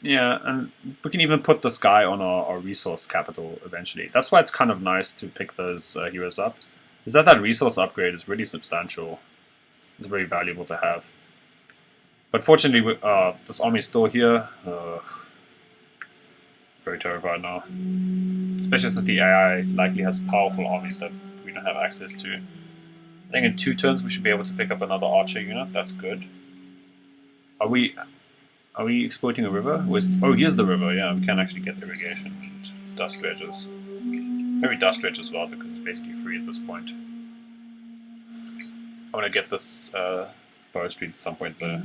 Yeah, and we can even put this guy on our resource capital eventually. That's why it's kind of nice to pick those heroes up. Is that resource upgrade is really substantial. It's very valuable to have. But fortunately, this army is still here. Very terrified now. Especially since the AI likely has powerful armies that we don't have access to. I think in 2 turns we should be able to pick up another archer unit. That's good. Are we exploiting a river? Oh, here's the river. Yeah, we can actually get irrigation and dust dredges. Maybe dust dredge as well, because it's basically free at this point. I want to get this Bow Street at some point there.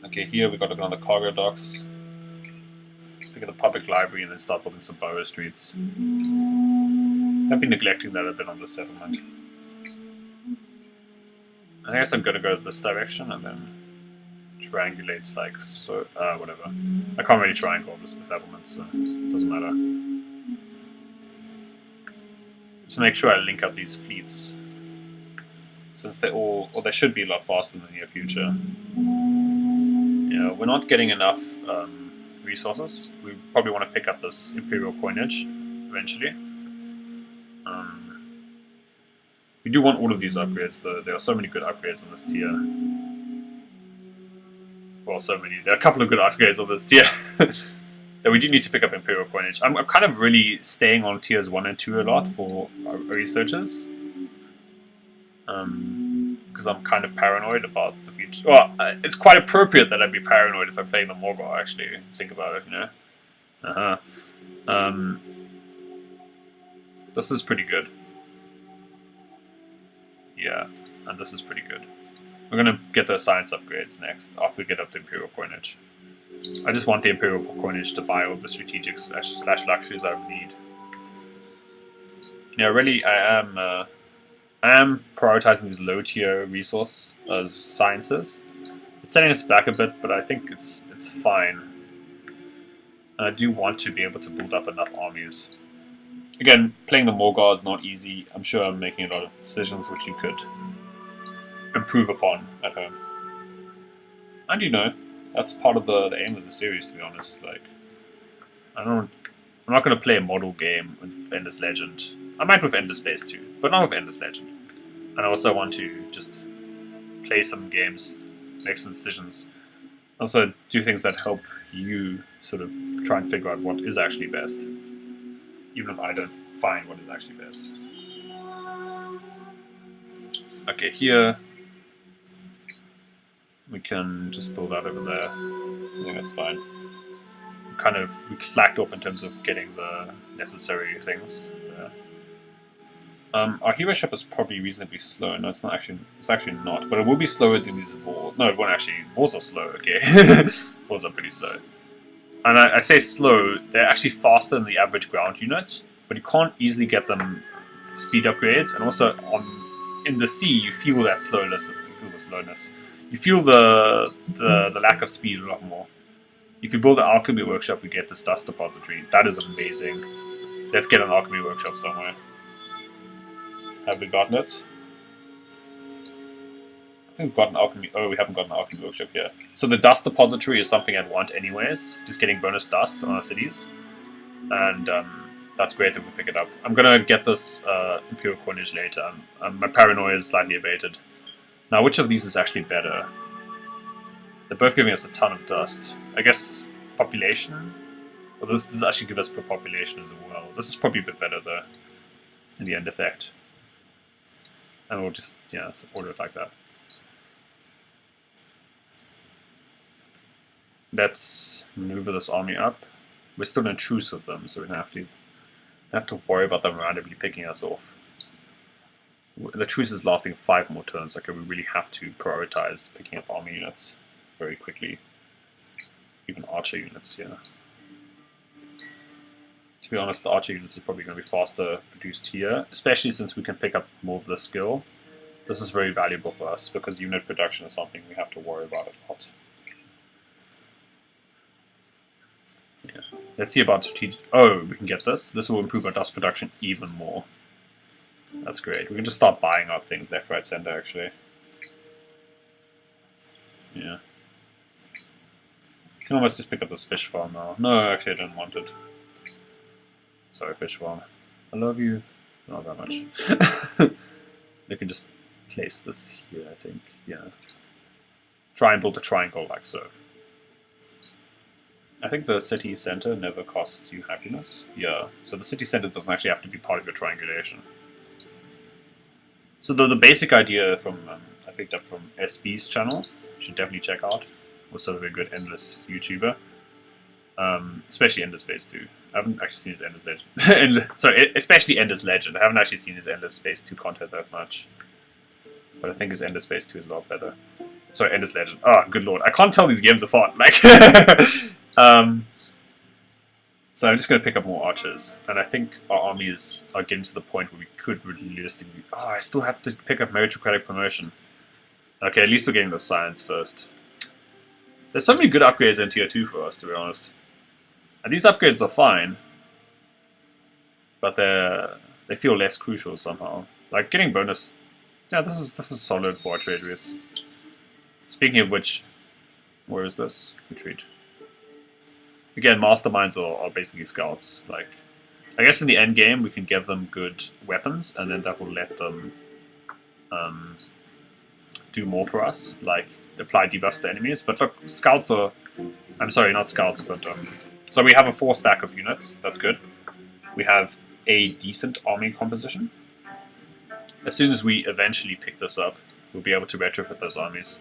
Okay, here we got to go on the cargo docks, pick up the public library, and then start building some borough streets. I've been neglecting that a bit on the settlement. I guess I'm going to go this direction and then triangulate like so, whatever. I can't really triangle this settlement, so it doesn't matter. Just make sure I link up these fleets, since they all, or they should be a lot faster in the near future. Yeah, we're not getting enough resources. We probably want to pick up this Imperial coinage eventually. We do want all of these upgrades, though. There are so many good upgrades in this tier. well, so many. There are a couple of good upgrades on this tier. That we do need to pick up Imperial coinage. I'm kind of really staying on tiers 1 and 2 a lot for our researchers. Because I'm kind of paranoid about the future. Well, it's quite appropriate that I'd be paranoid if I'm playing the Morgawr, actually. Think about it, you know? This is pretty good. Yeah, and this is pretty good. We're gonna get those science upgrades next, after we get up the Imperial coinage. I just want the Imperial coinage to buy all the strategic slash luxuries I need. Yeah, really, I am prioritizing these low tier resource sciences. It's setting us back a bit, but I think it's fine. And I do want to be able to build up enough armies. Again, playing the Morgawr is not easy. I'm sure I'm making a lot of decisions which you could improve upon at home. And you know, that's part of the aim of the series, to be honest. Like, I'm not going to play a model game with Endless Legend. I might with Endless Space too, but not with Endless Legend. And I also want to just play some games, make some decisions. Also do things that help you sort of try and figure out what is actually best. Even if I don't find what is actually best. Okay, here we can just build out over there. I think that's fine. We slacked off in terms of getting the necessary things there. Our hero ship is probably reasonably slow. No, it's not actually. It's actually not, but it will be slower than these Vors. No, it won't actually. Vors are slow. Okay, Vors are pretty slow. And I say slow. They're actually faster than the average ground unit, but you can't easily get them speed upgrades. And also in the sea, you feel that slowness. You feel the slowness. You feel the lack of speed a lot more. If you build an alchemy workshop, you get this dust depository. That is amazing. Let's get an alchemy workshop somewhere. Have we gotten it? I think we've got an alchemy. Oh, we haven't got an alchemy workshop here. So the dust depository is something I'd want anyways. Just getting bonus dust on our cities. And that's great that we pick it up. I'm gonna get this Imperial coinage later. My paranoia is slightly abated. Now, which of these is actually better? They're both giving us a ton of dust. I guess population? Well, this does actually give us per population as well. This is probably a bit better though, in the end effect. And we'll just, yeah, support it like that. Let's maneuver this army up. We're still in truce with them, so we don't have to worry about them randomly picking us off. The truce is lasting 5 more turns. Okay, we really have to prioritize picking up army units very quickly. Even archer units, yeah. To be honest, the archer units is probably going to be faster produced here, especially since we can pick up more of the skill. This is very valuable for us, because unit production is something we have to worry about a lot. Yeah. Let's see about strategic... Oh, we can get this. This will improve our dust production even more. That's great. We can just start buying up things left, right, center, actually. Yeah. Can almost just pick up this fish farm now. No, actually I didn't want it. Sorry, fish farm. I love you. Not that much. We can just place this here, I think. Yeah. Try and build a triangle like so. I think the city center never costs you happiness. Yeah. So the city center doesn't actually have to be part of your triangulation. So the basic idea from I picked up from SB's channel, you should definitely check out. Also a very good Endless YouTuber, especially Endless Space 2. I haven't actually seen his Endless Legend. Sorry, especially Endless Legend. I haven't actually seen his Endless Space 2 content that much, but I think his Endless Space 2 is a lot better. Sorry, Endless Legend. Oh, good lord, I can't tell these games apart. Like, so I'm just going to pick up more archers, and I think our armies are getting to the point where we could realistically... Oh, I still have to pick up meritocratic promotion. Okay, at least we're getting the science first. There's so many good upgrades in tier 2 for us, to be honest. And these upgrades are fine, but they feel less crucial somehow. Like getting bonus... Yeah, this is solid for our trade routes. Speaking of which, where is this? Retreat. Again, masterminds are basically scouts. Like, I guess in the end game we can give them good weapons, and then that will let them do more for us, like apply debuffs to enemies. But look, scouts are... I'm sorry, not scouts, but... so we have a 4 stack of units, that's good. We have a decent army composition. As soon as we eventually pick this up, we'll be able to retrofit those armies.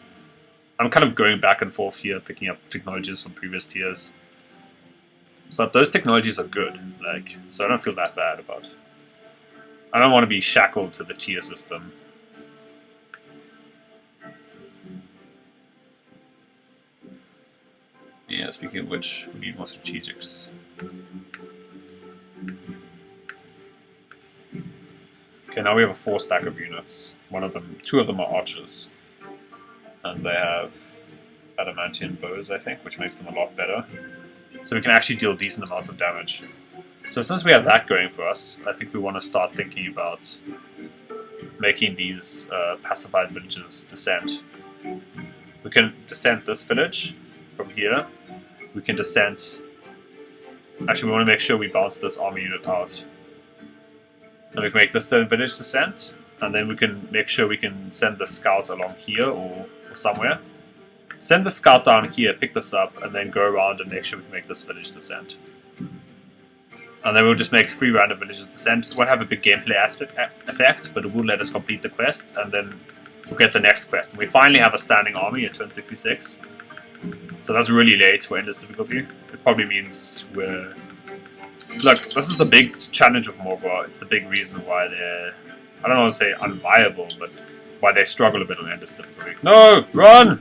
I'm kind of going back and forth here, picking up technologies from previous tiers. But those technologies are good, like, so I don't feel that bad about it. I don't want to be shackled to the tier system. Yeah, speaking of which, we need more strategics. Okay, now we have a 4 stack of units. 2 of them are archers. And they have adamantium bows, I think, which makes them a lot better. So we can actually deal decent amounts of damage. So since we have that going for us, I think we want to start thinking about making these pacified villages descent. We can descent this village from here. We can descent... Actually, we want to make sure we bounce this army unit out. And we can make this third village descent. And then we can make sure we can send the scout along here or somewhere. Send the scout down here, pick this up, and then go around and make sure we can make this village descent. And then we'll just make 3 random villages descent. It won't have a big gameplay effect, but it will let us complete the quest, and then we'll get the next quest. And we finally have a standing army at turn 66. So that's really late for endless difficulty. It probably means we're... Look, this is the big challenge of Morgwar. It's the big reason why they're... I don't want to say unviable, but why they struggle a bit on endless difficulty. No! Run!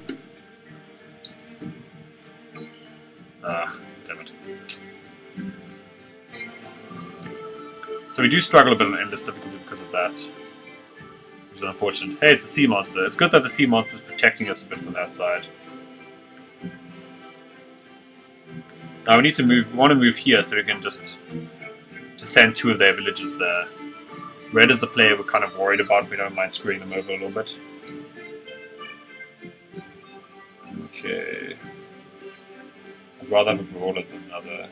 Ah, damn it. So we do struggle a bit on endless difficulty because of that. Which is unfortunate. Hey, it's the sea monster. It's good that the sea monster is protecting us a bit from that side. Now we need to move, want to move here so we can just send 2 of their villages there. Red as a player we're kind of worried about, we don't mind screwing them over a little bit. Okay. I'd rather have a brawler than another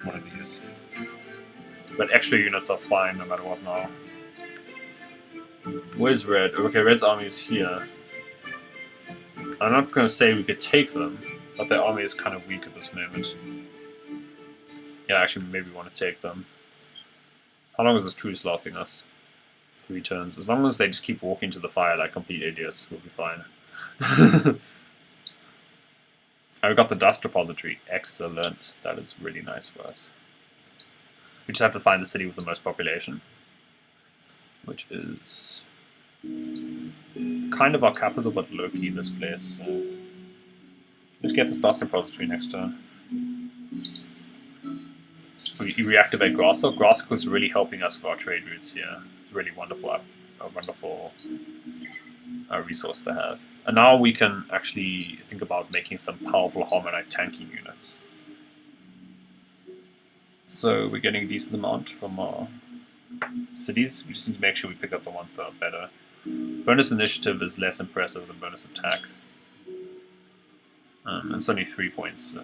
one of these. But extra units are fine no matter what now. Where's Red? Okay, Red's army is here. I'm not going to say we could take them, but their army is kind of weak at this moment. Yeah, actually, maybe we want to take them. How long is this truce lasting us? 3 turns. As long as they just keep walking to the fire like complete idiots, we'll be fine. And we got the dust repository. Excellent. That is really nice for us. We just have to find the city with the most population. Which is... kind of our capital, but low-key this place. So let's get this dust repository next turn. We reactivate Grasshook. Grasshook was really helping us with our trade routes here. It's really wonderful, a wonderful resource to have. And now we can actually think about making some powerful harmonite tanking units. So we're getting a decent amount from our cities. We just need to make sure we pick up the ones that are better. Bonus initiative is less impressive than bonus attack. And it's only 3 points. So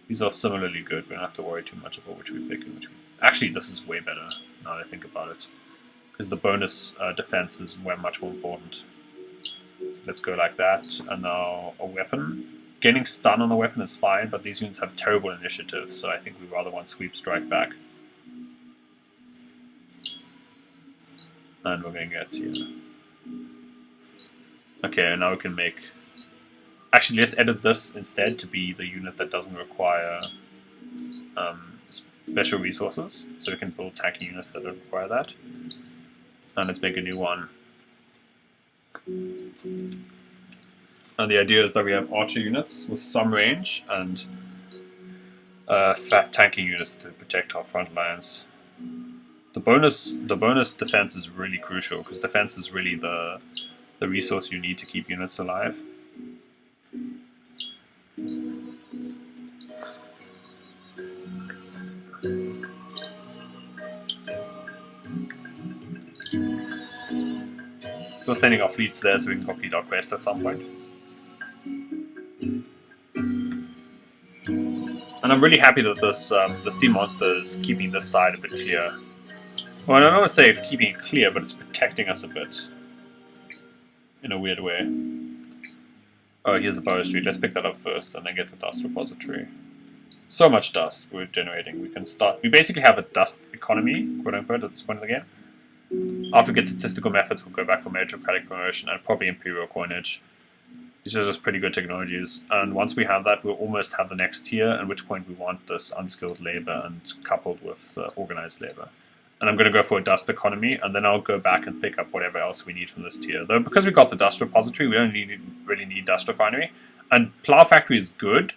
these are similarly good. We don't have to worry too much about which we pick and which we... Actually, this is way better now that I think about it. Because the bonus defense is much more important. So let's go like that. And now a weapon. Getting stun on a weapon is fine, but these units have terrible initiative, so I think we rather want sweep strike back. And we're going to get here. Okay, and now we can make... Actually, let's edit this instead to be the unit that doesn't require special resources. So we can build tanky units that don't require that. And let's make a new one. And the idea is that we have archer units with some range and fat tanking units to protect our front lines. The bonus defense is really crucial because defense is really the resource you need to keep units alive. Still sending our fleets there so we can complete our quest at some point. And I'm really happy that this the sea monster is keeping this side a bit clear. Well, I don't want to say it's keeping it clear, but it's protecting us a bit. in a weird way. Oh, here's the Bow Street. Let's pick that up first and then get the dust repository. So much dust we're generating. We can start. We basically have a dust economy, quote unquote, at this point in the game. After we get statistical methods, we'll go back for meritocratic promotion and probably imperial coinage. These are just pretty good technologies. And once we have that, we'll almost have the next tier, at which point we want this unskilled labor and coupled with the organized labor. And I'm going to go for a dust economy, and then I'll go back and pick up whatever else we need from this tier. Though, because we got the dust repository, we don't really need dust refinery. And plow factory is good,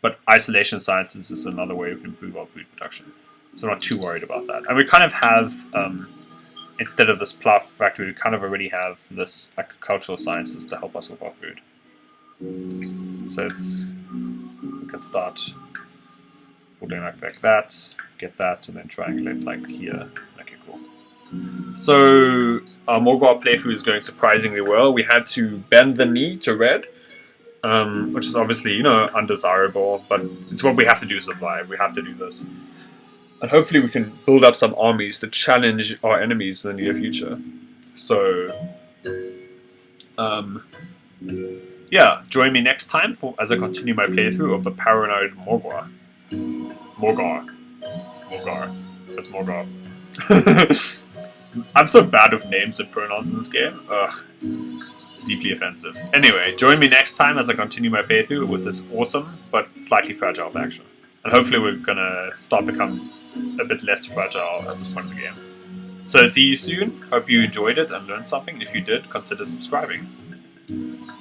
but isolation sciences is another way we can improve our food production. So I'm not too worried about that. And we kind of have, instead of this plow factory, we kind of already have this agricultural sciences to help us with our food. So we can start building like that, get that, and then triangulate like here. Okay, cool. So our Morgwar playthrough is going surprisingly well. We had to bend the knee to red, which is obviously, you know, undesirable, but it's what we have to do to survive. We have to do this. And hopefully we can build up some armies to challenge our enemies in the near future. So, yeah, join me next time as I continue my playthrough of the paranoid Morgawr. Morgawr. That's Morgawr. I'm so bad with names and pronouns in this game. Ugh. Deeply offensive. Anyway, join me next time as I continue my playthrough with this awesome but slightly fragile faction. And hopefully we're gonna start become a bit less fragile at this point in the game. So see you soon. Hope you enjoyed it and learned something. If you did, consider subscribing.